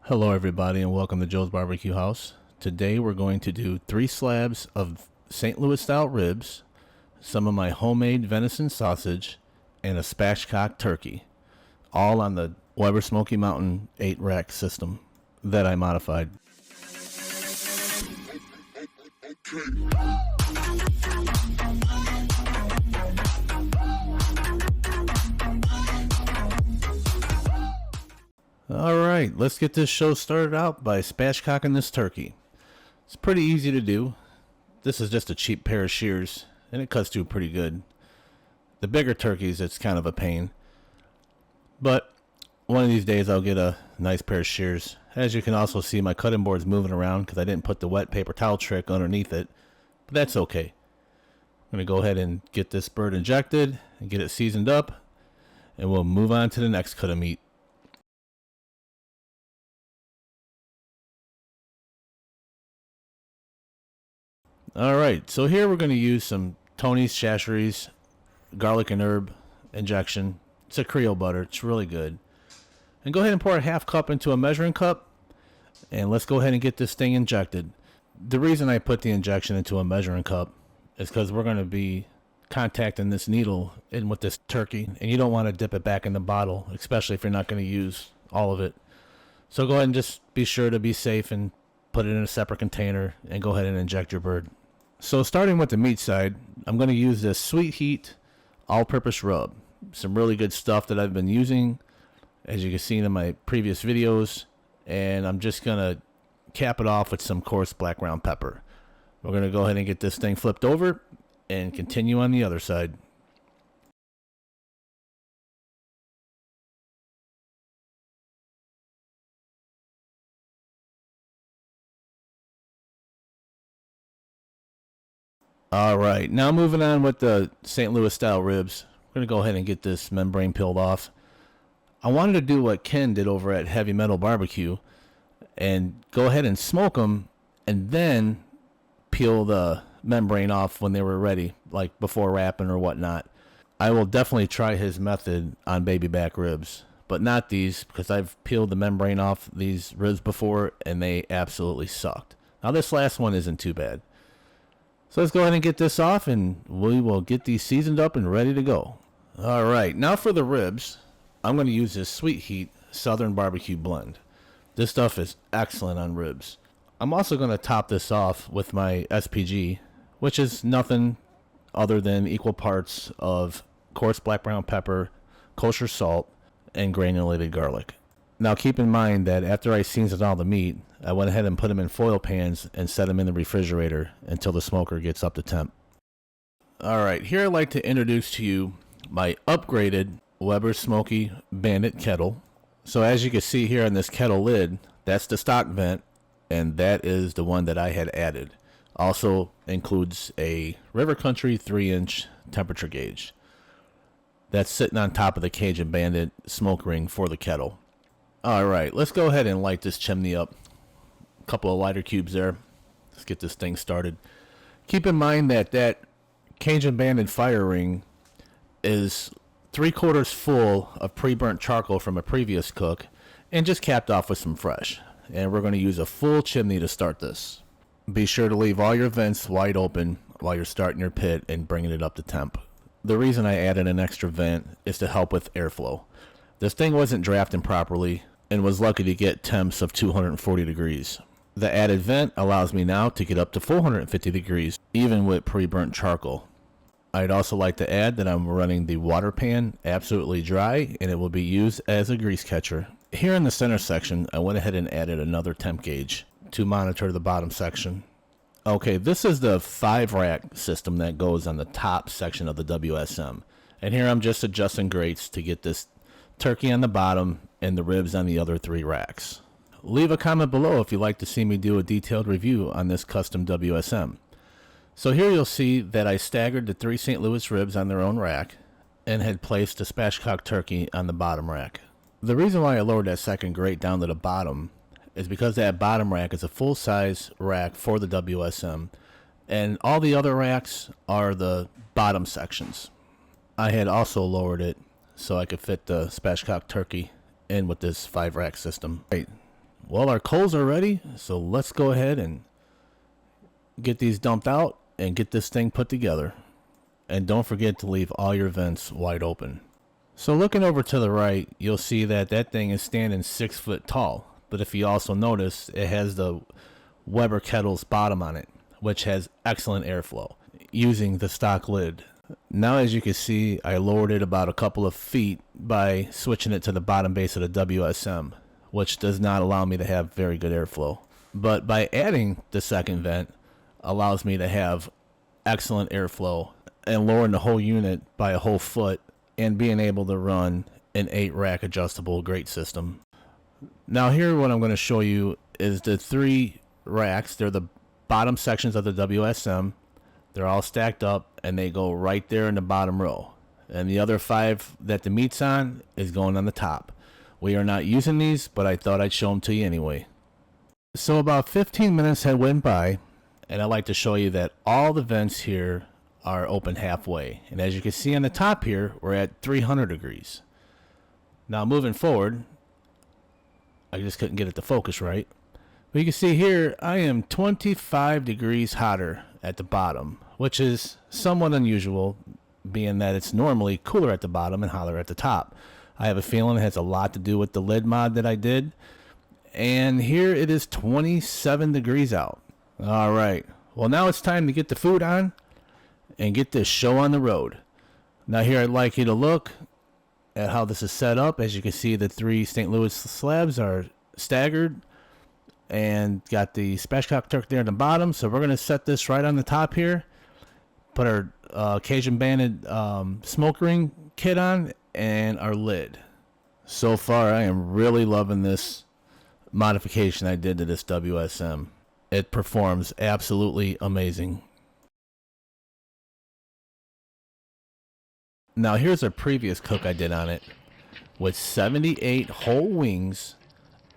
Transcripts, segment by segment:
Hello everybody and welcome to Joe's Barbecue House. Today we're going to do 3 slabs of St. Louis style ribs, some of my homemade venison sausage, and a spatchcock turkey, all on the Weber Smoky Mountain 8-rack system that I modified. Alright, let's get this show started out by spatchcocking this turkey. It's pretty easy to do. This is just a cheap pair of shears, and it cuts through pretty good. The bigger turkeys, it's kind of a pain. But one of these days I'll get a nice pair of shears. As you can also see, my cutting board's moving around because I didn't put the wet paper towel trick underneath it. But that's okay. I'm going to go ahead and get this bird injected and get it seasoned up, and we'll move on to the next cut of meat. Alright, so here we're going to use some Tony's Chachere's garlic and herb injection. It's a Creole butter. It's really good. And go ahead and pour a half cup into a measuring cup. And let's go ahead and get this thing injected. The reason I put the injection into a measuring cup is because we're going to be contacting this needle in with this turkey. And you don't want to dip it back in the bottle, especially if you're not going to use all of it. So go ahead and just be sure to be safe and put it in a separate container and go ahead and inject your bird. So starting with the meat side, I'm going to use this Sweeetheat all-purpose rub. Some really good stuff that I've been using, as you can see in my previous videos. And I'm just going to cap it off with some coarse black ground pepper. We're going to go ahead and get this thing flipped over and continue on the other side. Alright, now moving on with the St. Louis style ribs. We're going to go ahead and get this membrane peeled off. I wanted to do what Ken did over at Heavy Metal Barbecue and go ahead and smoke them and then peel the membrane off when they were ready, like before wrapping or whatnot. I will definitely try his method on baby back ribs, but not these, because I've peeled the membrane off these ribs before and they absolutely sucked. Now this last one isn't too bad. So let's go ahead and get this off and we will get these seasoned up and ready to go. Alright, now for the ribs, I'm going to use this Sweeetheat Southern Barbecue Blend. This stuff is excellent on ribs. I'm also going to top this off with my SPG, which is nothing other than equal parts of coarse black brown pepper, kosher salt, and granulated garlic. Now keep in mind that after I seasoned all the meat, I went ahead and put them in foil pans and set them in the refrigerator until the smoker gets up to temp. Alright, here I'd like to introduce to you my upgraded Weber Smoky Bandit kettle. So as you can see here on this kettle lid, that's the stock vent, and that is the one that I had added. Also includes a River Country 3-inch temperature gauge. That's sitting on top of the Cajun Bandit smoke ring for the kettle. Alright, let's go ahead and light this chimney up. A couple of lighter cubes there. Let's get this thing started. Keep in mind that that Cajun Bandit fire ring is 3/4 full of pre-burnt charcoal from a previous cook and just capped off with some fresh. And we're going to use a full chimney to start this. Be sure to leave all your vents wide open while you're starting your pit and bringing it up to temp. The reason I added an extra vent is to help with airflow. This thing wasn't drafting properly and was lucky to get temps of 240 degrees. The added vent allows me now to get up to 450 degrees, even with pre-burnt charcoal. I'd also like to add that I'm running the water pan absolutely dry and it will be used as a grease catcher. Here in the center section, I went ahead and added another temp gauge to monitor the bottom section. Okay, this is the 5-rack system that goes on the top section of the WSM. And here I'm just adjusting grates to get this turkey on the bottom and the ribs on the other 3 racks. Leave a comment below if you'd like to see me do a detailed review on this custom WSM. So here you'll see that I staggered the 3 St. Louis ribs on their own rack and had placed the Spatchcock Turkey on the bottom rack. The reason why I lowered that second grate down to the bottom is because that bottom rack is a full-size rack for the WSM and all the other racks are the bottom sections. I had also lowered it so I could fit the Spatchcock Turkey in with this 5-rack system. Right. Well, our coals are ready, so let's go ahead and get these dumped out and get this thing put together. And don't forget to leave all your vents wide open. So looking over to the right, you'll see that that thing is standing 6 foot tall. But if you also notice, it has the Weber kettle's bottom on it, which has excellent airflow using the stock lid. Now, as you can see, I lowered it about a couple of feet by switching it to the bottom base of the WSM, which does not allow me to have very good airflow. But by adding the second vent, allows me to have excellent airflow and lowering the whole unit by a whole foot and being able to run an 8-rack adjustable grate system. Now here what I'm going to show you is the 3 racks. They're the bottom sections of the WSM. They're all stacked up and they go right there in the bottom row. And the other 5 that the meat's on is going on the top. We are not using these, but I thought I'd show them to you anyway. So about 15 minutes had went by, and I'd like to show you that all the vents here are open halfway. And as you can see on the top here, we're at 300 degrees. Now moving forward, I just couldn't get it to focus right. But you can see here, I am 25 degrees hotter at the bottom, which is somewhat unusual, being that it's normally cooler at the bottom and hotter at the top. I have a feeling it has a lot to do with the lid mod that I did. And here it is 27 degrees out. All right. Well, now it's time to get the food on and get this show on the road. Now here I'd like you to look at how this is set up. As you can see, the 3 St. Louis slabs are staggered and got the Spatchcock Turkey there at the bottom. So we're going to set this right on the top here. Put our Cajun banded smoke ring kit on and our lid. So far, I am really loving this modification I did to this WSM. It performs absolutely amazing. Now here's a previous cook I did on it with 78 whole wings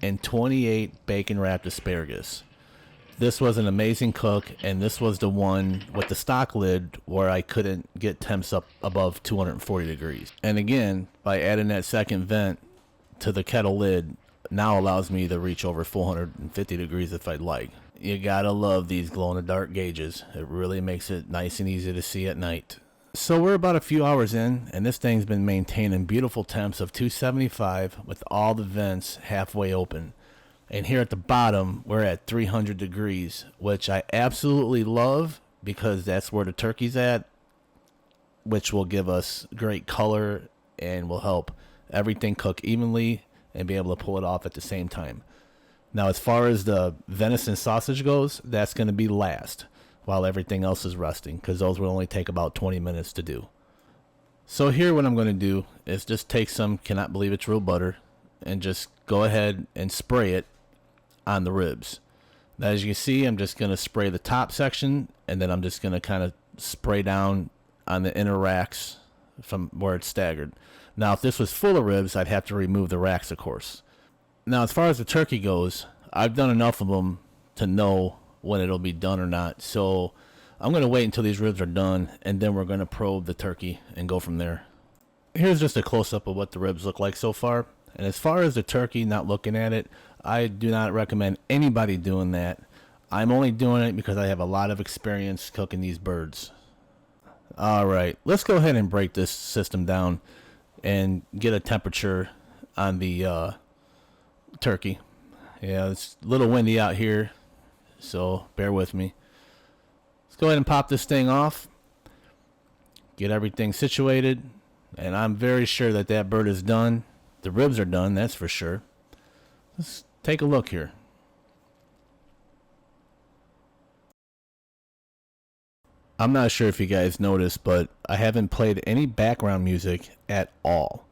and 28 bacon wrapped asparagus. This was an amazing cook, and this was the one with the stock lid where I couldn't get temps up above 240 degrees. And again, by adding that second vent to the kettle lid, now allows me to reach over 450 degrees if I'd like. You gotta love these glow-in-the-dark gauges. It really makes it nice and easy to see at night. So we're about a few hours in, and this thing's been maintaining beautiful temps of 275 with all the vents halfway open. And here at the bottom, we're at 300 degrees, which I absolutely love because that's where the turkey's at, which will give us great color and will help everything cook evenly and be able to pull it off at the same time. Now, as far as the venison sausage goes, that's going to be last while everything else is resting, because those will only take about 20 minutes to do. So here what I'm going to do is just take some, cannot believe it's real butter, and just go ahead and spray it on the ribs. Now, as you can see, I'm just going to spray the top section, and then I'm just going to kind of spray down on the inner racks from where it's staggered. Now, if this was full of ribs, I'd have to remove the racks, of course. Now, as far as the turkey goes, I've done enough of them to know when it'll be done or not. So I'm going to wait until these ribs are done, and then we're going to probe the turkey and go from there. Here's just a close-up of what the ribs look like so far. And as far as the turkey, not looking at it, I do not recommend anybody doing that. I'm only doing it because I have a lot of experience cooking these birds. All right, let's go ahead and break this system down and get a temperature on the turkey. Yeah, it's a little windy out here, so bear with me. Let's go ahead and pop this thing off, get everything situated, and I'm very sure that that bird is done. The ribs are done, that's for sure. Let's take a look here. I'm not sure if you guys noticed, but I haven't played any background music at all.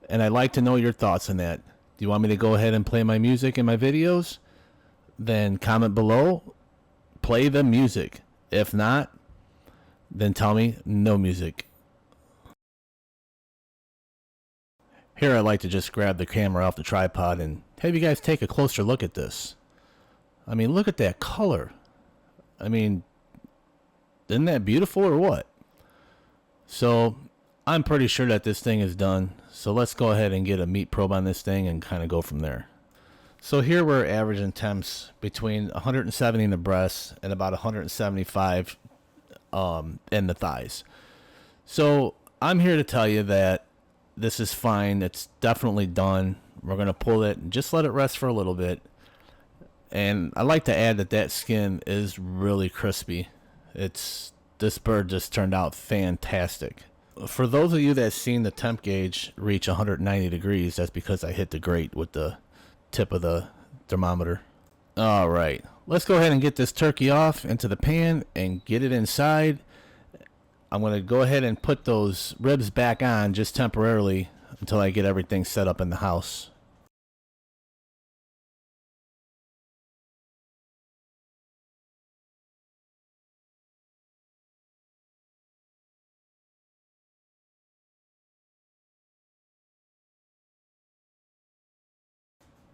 And I'd like to know your thoughts on that. Do you want me to go ahead and play my music in my videos? Then comment below, play the music. If not, then tell me no music. Here I'd like to just grab the camera off the tripod and have you guys take a closer look at this. I mean, look at that color. I mean, isn't that beautiful or what? So I'm pretty sure that this thing is done. So let's go ahead and get a meat probe on this thing and kind of go from there. So here we're averaging temps between 170 in the breasts and about 175 in the thighs. So I'm here to tell you that this is fine. It's definitely done. We're going to pull it and just let it rest for a little bit. And I like to add that skin is really crispy. This bird just turned out fantastic. For those of you that's seen the temp gauge reach 190 degrees, that's because I hit the grate with the tip of the thermometer. All right, let's go ahead and get this turkey off into the pan and get it inside. I'm going to go ahead and put those ribs back on just temporarily until I get everything set up in the house.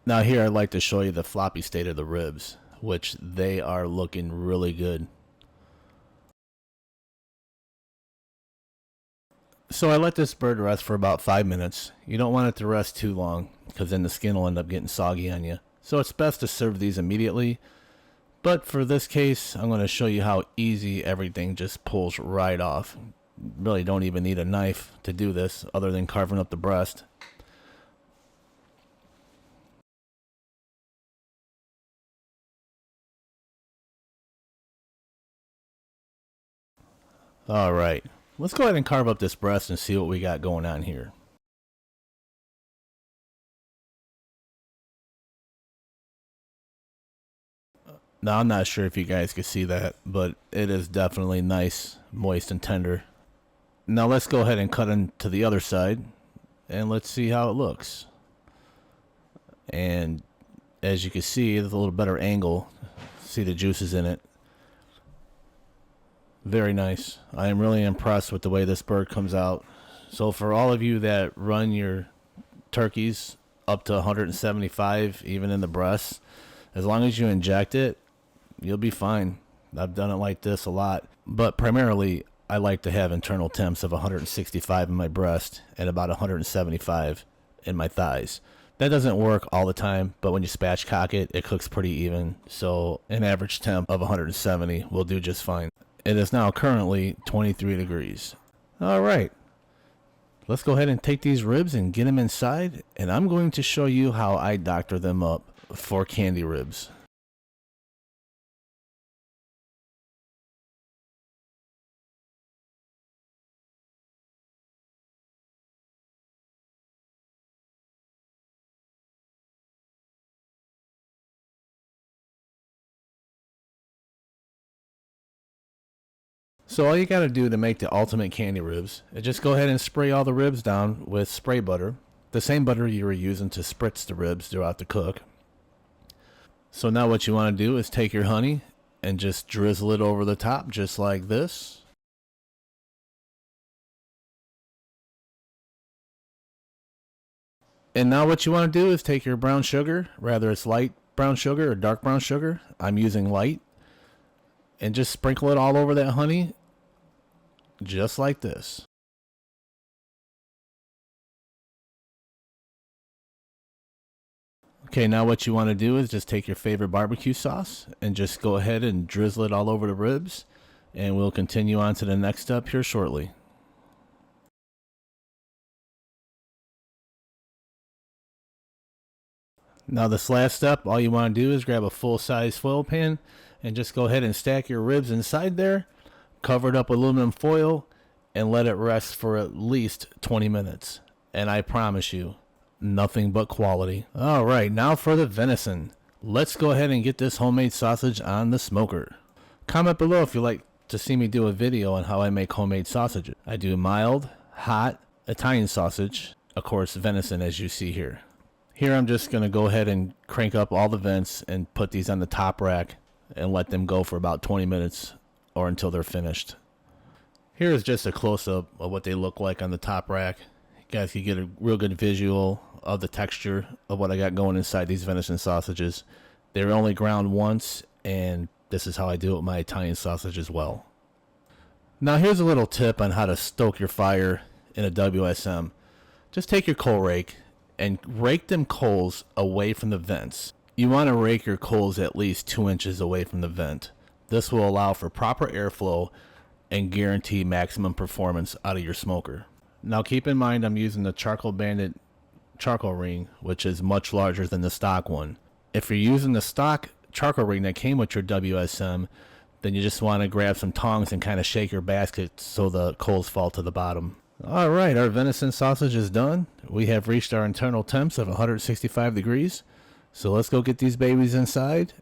Now here I'd like to show you the floppy state of the ribs, which they are looking really good. So I let this bird rest for about 5 minutes. You don't want it to rest too long because then the skin will end up getting soggy on you. So it's best to serve these immediately. But for this case, I'm going to show you how easy everything just pulls right off. Really don't even need a knife to do this other than carving up the breast. Alright, let's go ahead and carve up this breast and see what we got going on here. Now I'm not sure if you guys can see that, but it is definitely nice, moist, and tender. Now let's go ahead and cut into the other side and let's see how it looks. And as you can see, there's a little better angle. See the juices in it. Very nice. I am really impressed with the way this bird comes out. So for all of you that run your turkeys up to 175, even in the breasts, as long as you inject it, you'll be fine. I've done it like this a lot. But primarily, I like to have internal temps of 165 in my breast and about 175 in my thighs. That doesn't work all the time, but when you spatchcock it, it cooks pretty even. So an average temp of 170 will do just fine. It is now currently 23 degrees. All right. Let's go ahead and take these ribs and get them inside, and I'm going to show you how I doctor them up for candy ribs. So all you got to do to make the ultimate candy ribs is just go ahead and spray all the ribs down with spray butter, the same butter you were using to spritz the ribs throughout the cook. So now what you want to do is take your honey and just drizzle it over the top just like this. And now what you want to do is take your brown sugar, rather it's light brown sugar or dark brown sugar. I'm using light. And just sprinkle it all over that honey, just like this. Okay, now what you want to do is just take your favorite barbecue sauce and just go ahead and drizzle it all over the ribs. And we'll continue on to the next step here shortly. Now this last step, all you want to do is grab a full-size foil pan and just go ahead and stack your ribs inside there, cover it up with aluminum foil, and let it rest for at least 20 minutes. And I promise you, nothing but quality. All right, now for the venison. Let's go ahead and get this homemade sausage on the smoker. Comment below if you'd like to see me do a video on how I make homemade sausages. I do mild, hot, Italian sausage, of course venison as you see here. Here I'm just going to go ahead and crank up all the vents and put these on the top rack and let them go for about 20 minutes or until they're finished. Here is just a close-up of what they look like on the top rack. You guys can get a real good visual of the texture of what I got going inside these venison sausages. They're only ground once, and this is how I do it with my Italian sausage as well. Now here's a little tip on how to stoke your fire in a WSM. Just take your coal rake and rake them coals away from the vents. You want to rake your coals at least 2 inches away from the vent. This will allow for proper airflow and guarantee maximum performance out of your smoker. Now keep in mind I'm using the Charcoal Bandit charcoal ring, which is much larger than the stock one. If you're using the stock charcoal ring that came with your WSM, then you just want to grab some tongs and kind of shake your basket so the coals fall to the bottom. Alright, our venison sausage is done. We have reached our internal temps of 165 degrees. So let's go get these babies inside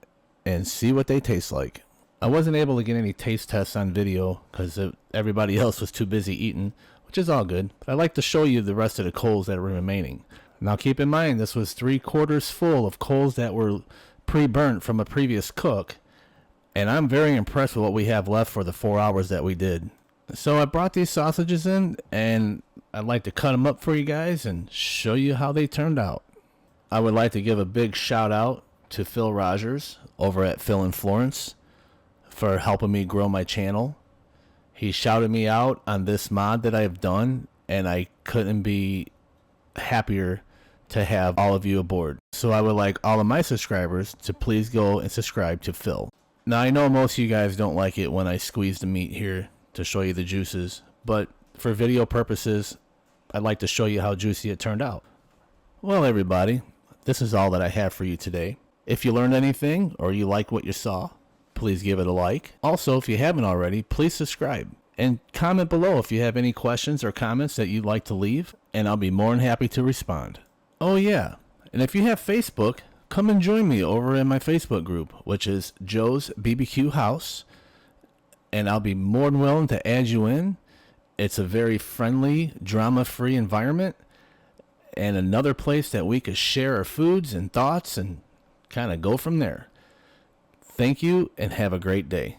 and see what they taste like. I wasn't able to get any taste tests on video because everybody else was too busy eating, which is all good. But I'd like to show you the rest of the coals that are remaining. Now keep in mind this was 3/4 full of coals that were pre-burnt from a previous cook. And I'm very impressed with what we have left for the 4 hours that we did. So I brought these sausages in and I'd like to cut them up for you guys and show you how they turned out. I would like to give a big shout out to Phil Rogers over at Phil and Florence for helping me grow my channel. He shouted me out on this mod that I've done, and I couldn't be happier to have all of you aboard. So I would like all of my subscribers to please go and subscribe to Phil. Now I know most of you guys don't like it when I squeeze the meat here to show you the juices, but for video purposes, I'd like to show you how juicy it turned out. Well everybody, this is all that I have for you today. If you learned anything or you liked what you saw, please give it a like. Also, if you haven't already, please subscribe. And comment below if you have any questions or comments that you'd like to leave, and I'll be more than happy to respond. Oh yeah, and if you have Facebook, come and join me over in my Facebook group, which is Joe's BBQ House, and I'll be more than willing to add you in. It's a very friendly, drama-free environment, and another place that we could share our foods and thoughts and kind of go from there. Thank you and have a great day.